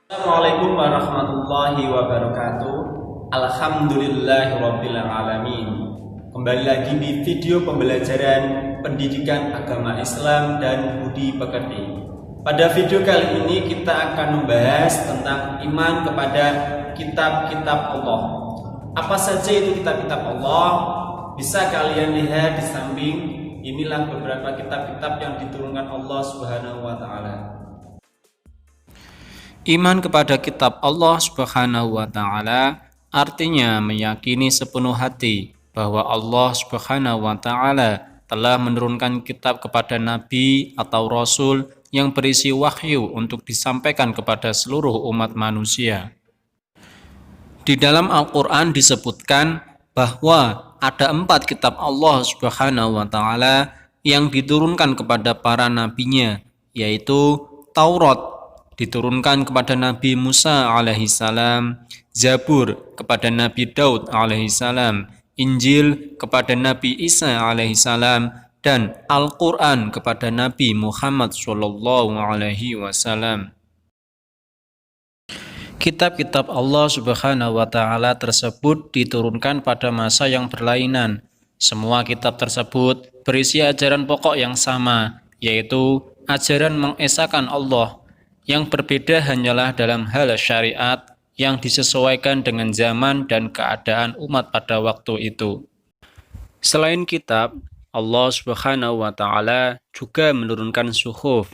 Assalamualaikum warahmatullahi wabarakatuh. Alhamdulillahirabbil alamin. Kembali lagi di video pembelajaran pendidikan agama Islam dan budi pekerti. Pada video kali ini kita akan membahas tentang iman kepada kitab-kitab Allah. Apa saja itu kitab-kitab Allah? Bisa kalian lihat di samping. Inilah beberapa kitab-kitab yang diturunkan Allah Subhanahu wa taala. Iman kepada kitab Allah Subhanahu wa taala artinya meyakini sepenuh hati bahwa Allah Subhanahu wa taala telah menurunkan kitab kepada nabi atau rasul yang berisi wahyu untuk disampaikan kepada seluruh umat manusia. Di dalam Al-Qur'an disebutkan bahwa ada 4 kitab Allah Subhanahu wa taala yang diturunkan kepada para nabinya, yaitu Taurat diturunkan kepada Nabi Musa alaihissalam, Zabur kepada Nabi Daud alaihissalam, Injil kepada Nabi Isa alaihissalam, dan Al-Quran kepada Nabi Muhammad sallallahu alaihi wasallam. Kitab-kitab Allah Subhanahu wa taala tersebut diturunkan pada masa yang berlainan. Semua kitab tersebut berisi ajaran pokok yang sama, yaitu ajaran mengesahkan Allah. Yang berbeda hanyalah dalam hal syariat yang disesuaikan dengan zaman dan keadaan umat pada waktu itu. Selain kitab, Allah Subhanahu wa taala juga menurunkan suhuf.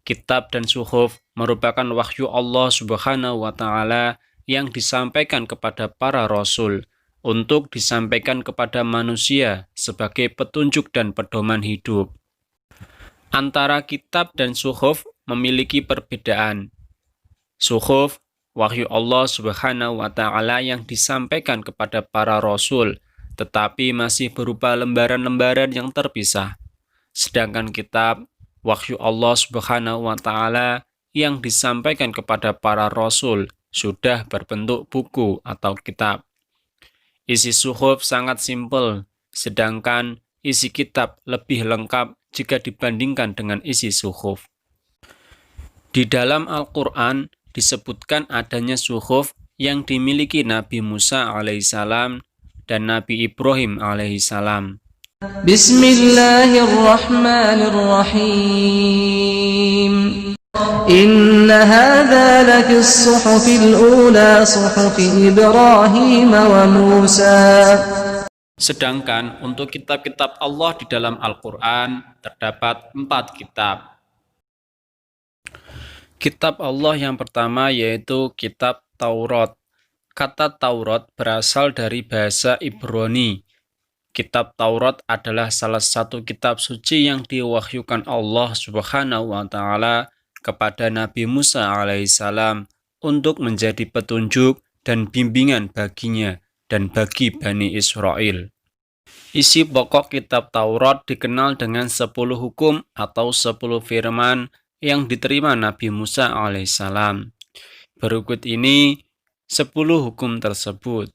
Kitab dan suhuf merupakan wahyu Allah Subhanahu wa taala yang disampaikan kepada para rasul untuk disampaikan kepada manusia sebagai petunjuk dan pedoman hidup. Antara kitab dan suhuf memiliki perbedaan. Suhuf, wahyu Allah Subhanahu wa taala yang disampaikan kepada para rasul, tetapi masih berupa lembaran-lembaran yang terpisah. Sedangkan kitab, wahyu Allah Subhanahu wa taala yang disampaikan kepada para rasul sudah berbentuk buku atau kitab. Isi suhuf sangat simpel, sedangkan isi kitab lebih lengkap jika dibandingkan dengan isi suhuf. Di dalam Al-Quran disebutkan adanya suhuf yang dimiliki Nabi Musa alaihissalam dan Nabi Ibrahim alaihissalam. Bismillahirrahmanirrahim. Inna hadza lafis suhufil ula suhufi Ibrahim wa Musa. Sedangkan untuk kitab-kitab Allah di dalam Al-Quran terdapat 4 kitab. Kitab Allah yang pertama yaitu kitab Taurat. Kata Taurat berasal dari bahasa Ibrani. Kitab Taurat adalah salah satu kitab suci yang diwahyukan Allah Subhanahu wa taala kepada Nabi Musa alaihissalam untuk menjadi petunjuk dan bimbingan baginya dan bagi Bani Israel. Isi pokok kitab Taurat dikenal dengan 10 hukum atau 10 firman yang diterima Nabi Musa alaihissalam. Berikut ini 10 hukum tersebut.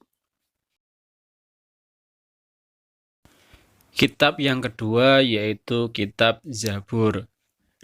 Kitab yang kedua yaitu kitab Zabur.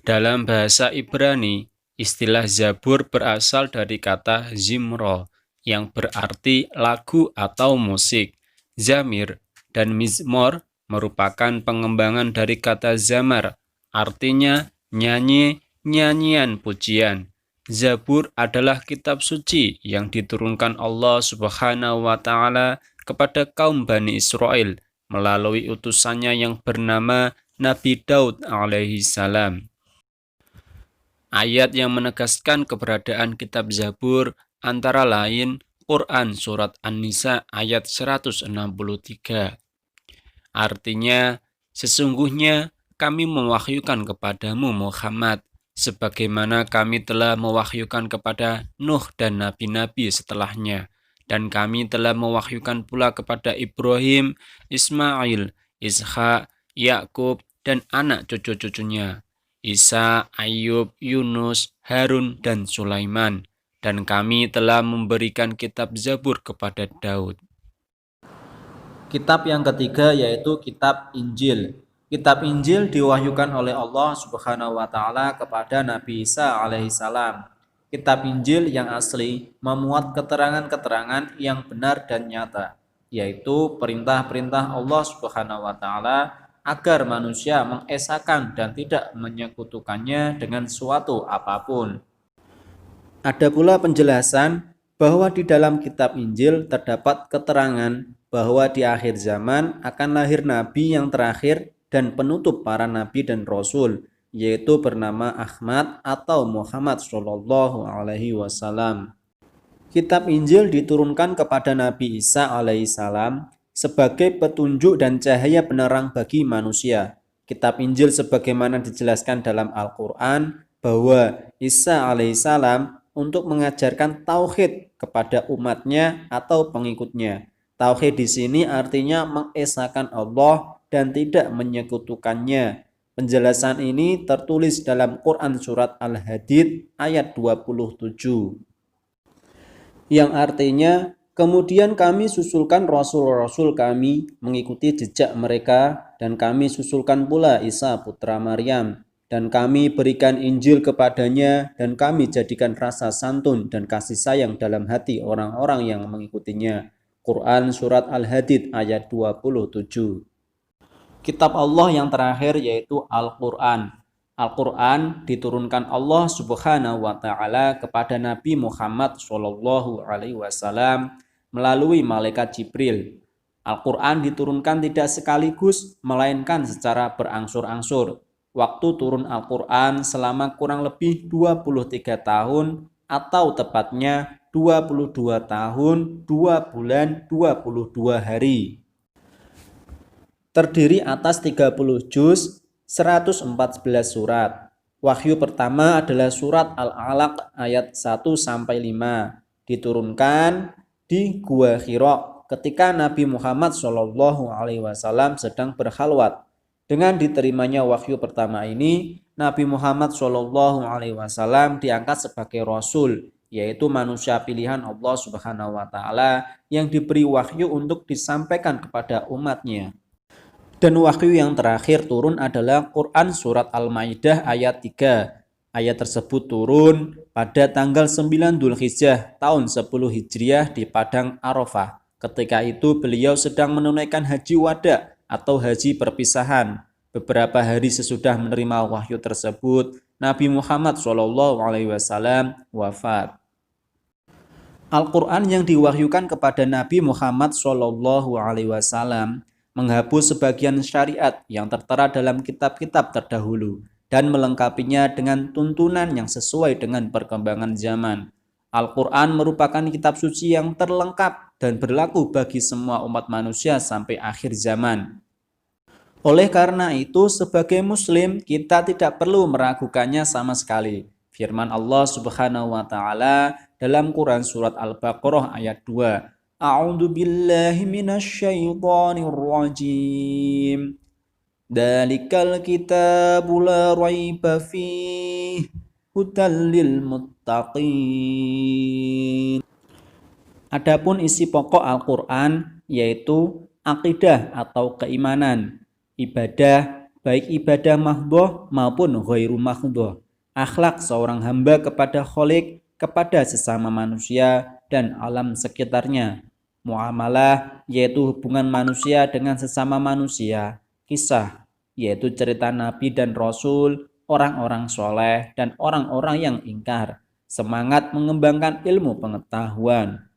Dalam bahasa Ibrani, istilah Zabur berasal dari kata zimro yang berarti lagu atau musik. Zamir dan mizmor merupakan pengembangan dari kata zamar, artinya nyanyi, nyanyian pujian. Zabur adalah kitab suci yang diturunkan Allah Subhanahu wa taala kepada kaum Bani Israel melalui utusannya yang bernama Nabi Daud alaihi salam. Ayat yang menegaskan keberadaan kitab Zabur antara lain Quran surat An-Nisa ayat 163. Artinya, sesungguhnya kami mewahyukan kepadamu Muhammad sebagaimana kami telah mewahyukan kepada Nuh dan nabi-nabi setelahnya, dan kami telah mewahyukan pula kepada Ibrahim, Ismail, Ishak, Yakub, dan anak cucu-cucunya, Isa, Ayub, Yunus, Harun, dan Sulaiman, dan kami telah memberikan kitab Zabur kepada Daud. Kitab yang ketiga yaitu kitab Injil. Kitab Injil diwahyukan oleh Allah Subhanahu wa taala kepada Nabi Isa alaihissalam. Kitab Injil yang asli memuat keterangan-keterangan yang benar dan nyata, yaitu perintah-perintah Allah Subhanahu wa taala agar manusia mengesahkan dan tidak menyekutukannya dengan suatu apapun. Ada pula penjelasan bahwa di dalam kitab Injil terdapat keterangan bahwa di akhir zaman akan lahir nabi yang terakhir dan penutup para nabi dan rasul, yaitu bernama Ahmad atau Muhammad Shallallahu Alaihi Wasallam. Kitab Injil diturunkan kepada Nabi Isa alaihissalam sebagai petunjuk dan cahaya penerang bagi manusia. Kitab Injil sebagaimana dijelaskan dalam Al-Quran bahwa Isa alaihissalam untuk mengajarkan tauhid kepada umatnya atau pengikutnya. Tauhid di sini artinya mengesahkan Allah dan tidak menyekutukannya. Penjelasan ini tertulis dalam Quran surat Al-Hadid ayat 27. Yang artinya, kemudian kami susulkan rasul-rasul kami mengikuti jejak mereka, dan kami susulkan pula Isa putra Maryam, dan kami berikan Injil kepadanya, dan kami jadikan rasa santun dan kasih sayang dalam hati orang-orang yang mengikutinya. Quran surat Al-Hadid ayat 27. Kitab Allah yang terakhir yaitu Al-Quran. Al-Quran diturunkan Allah Subhanahu wa taala kepada Nabi Muhammad Shallallahu alaihi wasallam melalui malaikat Jibril. Al-Quran diturunkan tidak sekaligus melainkan secara berangsur-angsur. Waktu turun Al-Quran selama kurang lebih 23 tahun atau tepatnya 22 tahun, 2 bulan, 22 hari. Terdiri atas 30 juz, 114 surat. Wahyu pertama adalah surat Al-Alaq ayat 1-5. Diturunkan di Gua Hira ketika Nabi Muhammad SAW sedang berkhalwat. Dengan diterimanya wahyu pertama ini, Nabi Muhammad SAW diangkat sebagai Rasul, yaitu manusia pilihan Allah Subhanahu wa taala yang diberi wahyu untuk disampaikan kepada umatnya. Dan wahyu yang terakhir turun adalah Quran surat Al-Maidah ayat 3. Ayat tersebut turun pada tanggal 9 Dzulhijjah tahun 10 Hijriah di Padang Arafah. Ketika itu beliau sedang menunaikan haji wada atau haji perpisahan. Beberapa hari sesudah menerima wahyu tersebut, Nabi Muhammad SAW wafat. Al-Quran yang diwahyukan kepada Nabi Muhammad SAW menghapus sebagian syariat yang tertera dalam kitab-kitab terdahulu dan melengkapinya dengan tuntunan yang sesuai dengan perkembangan zaman. Al-Quran merupakan kitab suci yang terlengkap dan berlaku bagi semua umat manusia sampai akhir zaman. Oleh karena itu, sebagai muslim, kita tidak perlu meragukannya sama sekali. Firman Allah Subhanahu wa taala dalam Quran surat Al-Baqarah ayat 2. A'udzu billahi minasyaitonir rajim. Dzalikal kitabu la raiba fihi hudal lil muttaqin. Adapun isi pokok Al-Qur'an yaitu akidah atau keimanan, ibadah, baik ibadah mahdhah maupun ghairu mahdhah, akhlak seorang hamba kepada Khalik, kepada sesama manusia dan alam sekitarnya, muamalah yaitu hubungan manusia dengan sesama manusia, kisah yaitu cerita nabi dan rasul, orang-orang soleh dan orang-orang yang ingkar, semangat mengembangkan ilmu pengetahuan.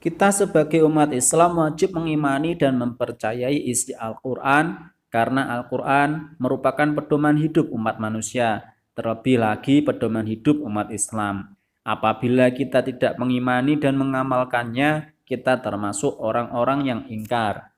Kita sebagai umat Islam wajib mengimani dan mempercayai isi Al-Quran karena Al-Quran merupakan pedoman hidup umat manusia, terlebih lagi pedoman hidup umat Islam. Apabila kita tidak mengimani dan mengamalkannya, kita termasuk orang-orang yang ingkar.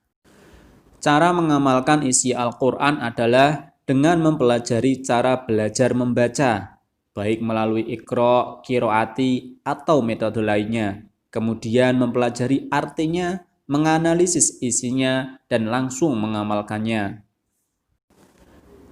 Cara mengamalkan isi Al-Quran adalah dengan mempelajari cara belajar membaca, baik melalui Iqra, Qiraati, atau metode lainnya. Kemudian mempelajari artinya, menganalisis isinya, dan langsung mengamalkannya.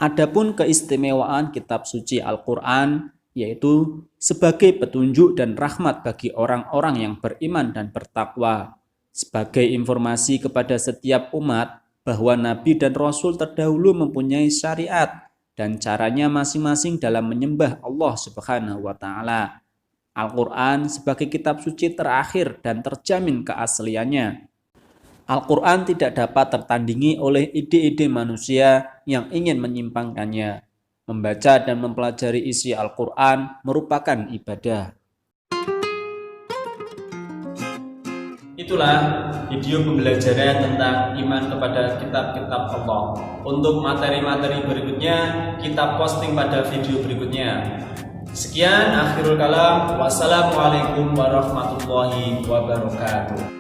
Adapun keistimewaan kitab suci Al-Quran yaitu sebagai petunjuk dan rahmat bagi orang-orang yang beriman dan bertakwa, sebagai informasi kepada setiap umat bahwa Nabi dan Rasul terdahulu mempunyai syariat dan caranya masing-masing dalam menyembah Allah Subhanahu wa taala. Al-Quran sebagai kitab suci terakhir dan terjamin keasliannya. Al-Quran tidak dapat tertandingi oleh ide-ide manusia yang ingin menyimpangkannya. Membaca dan mempelajari isi Al-Quran merupakan ibadah. Itulah video pembelajaran tentang iman kepada kitab-kitab Allah. Untuk materi-materi berikutnya kita posting pada video berikutnya. Sekian akhirul kalam. Wassalamualaikum warahmatullahi wabarakatuh.